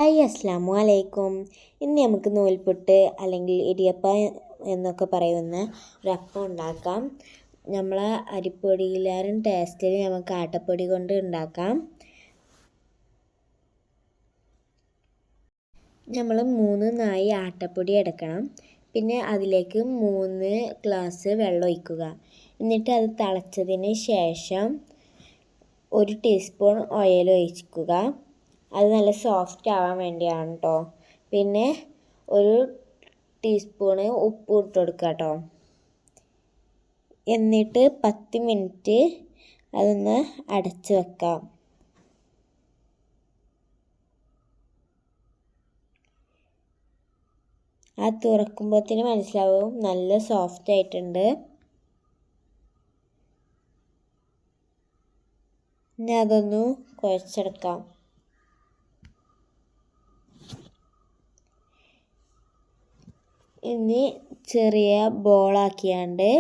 Hi അസ്സലാമു അലൈക്കും. ഇന്ന് നമുക്ക് നൂൽപുട്ട് അല്ലെങ്കിൽ ഇടിയപ്പം എന്നൊക്കെ പറയുന്ന ഒരു അപ്പം ഉണ്ടാക്കാം. നമ്മളെ അരിപ്പൊടിയിലാരും ടേസ്റ്റിൽ നമുക്ക് ആട്ടപ്പൊടി കൊണ്ട് ഉണ്ടാക്കാം. നമ്മൾ 3 നാഴി ആട്ടപ്പൊടി എടുക്കണം. പിന്നെ അതിലേക്ക് 3 ഗ്ലാസ് വെള്ളം ഒഴിക്കുക. എന്നിട്ട് അത് തിളച്ചതിന് ശേഷം 1 ടീസ്പൂൺ ഓയിൽ ഒഴിക്കുക. അത് നല്ല സോഫ്റ്റ് ആവാൻ വേണ്ടിയാണ് കേട്ടോ. പിന്നെ 1 ടീസ്പൂണ് ഉപ്പ് ഇട്ട് കൊടുക്കുക കേട്ടോ. എന്നിട്ട് 10 മിനിറ്റ് അതൊന്ന് അടച്ച് വെക്കാം. ആ തുറക്കുമ്പോഴത്തേന് മനസ്സിലാവും നല്ല സോഫ്റ്റ് ആയിട്ടുണ്ട്. ഇനി അതൊന്ന് കുഴച്ചെടുക്കാം. ഇനി ചെറിയ ബോളാക്കിയാണ്ട്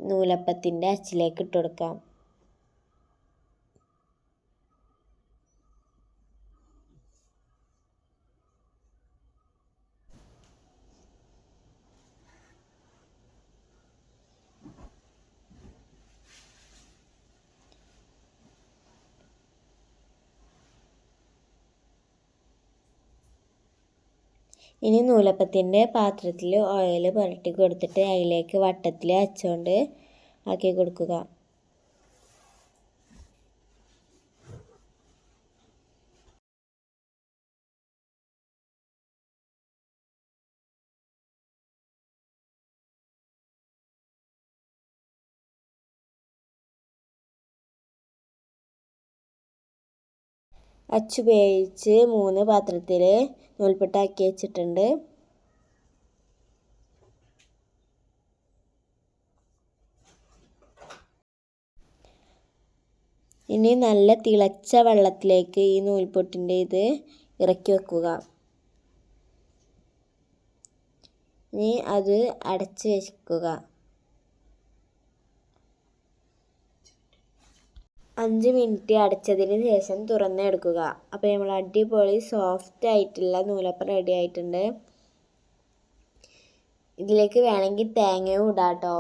നൂലപ്പത്തിൻ്റെ അച്ചിലേക്ക് ഇട്ട് കൊടുക്കാം. ഇനി നൂലപ്പത്തിൻ്റെ പാത്രത്തിൽ ഓയിൽ പുരട്ടി കൊടുത്തിട്ട് അതിലേക്ക് വട്ടത്തിൽ അച്ചുകൊണ്ട് ആക്കി കൊടുക്കുക. അച്ചുപയോഗിച്ച് 3 പാത്രത്തിൽ നൂൽപുട്ടാക്കി വെച്ചിട്ടുണ്ട്. ഇനി നല്ല തിളച്ച വെള്ളത്തിലേക്ക് ഈ നൂൽപുട്ടിൻ്റെ ഇത് ഇറക്കി വെക്കുക. ഇനി അത് അടച്ച് വെക്കുക. 5 മിനിറ്റ് അടച്ചതിന് ശേഷം തുറന്നെടുക്കുക. അപ്പോൾ നമ്മൾ അടിപൊളി സോഫ്റ്റ് ആയിട്ടുള്ള നൂലപ്പം റെഡി ആയിട്ടുണ്ട്. ഇതിലേക്ക് വേണമെങ്കിൽ തേങ്ങയും ഇടാം കേട്ടോ.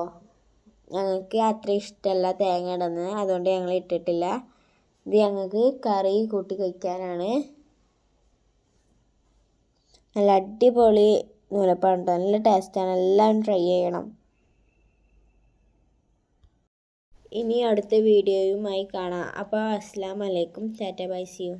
ഞങ്ങൾക്ക് അത്ര ഇഷ്ടമല്ല തേങ്ങ ഇടുന്നത്, അതുകൊണ്ട് ഞങ്ങൾ ഇട്ടിട്ടില്ല. ഇത് ഞങ്ങൾക്ക് കറി കൂട്ടി കഴിക്കാനാണ്. നല്ല അടിപൊളി നൂലപ്പം കേട്ടോ, നല്ല ടേസ്റ്റാണ്. എല്ലാം ട്രൈ ചെയ്യണം. ഇനി അടുത്ത വീഡിയോയുമായി കാണാം. അപ്പോൾ അസ്സലാമു അലൈക്കും. Tata bye, see U.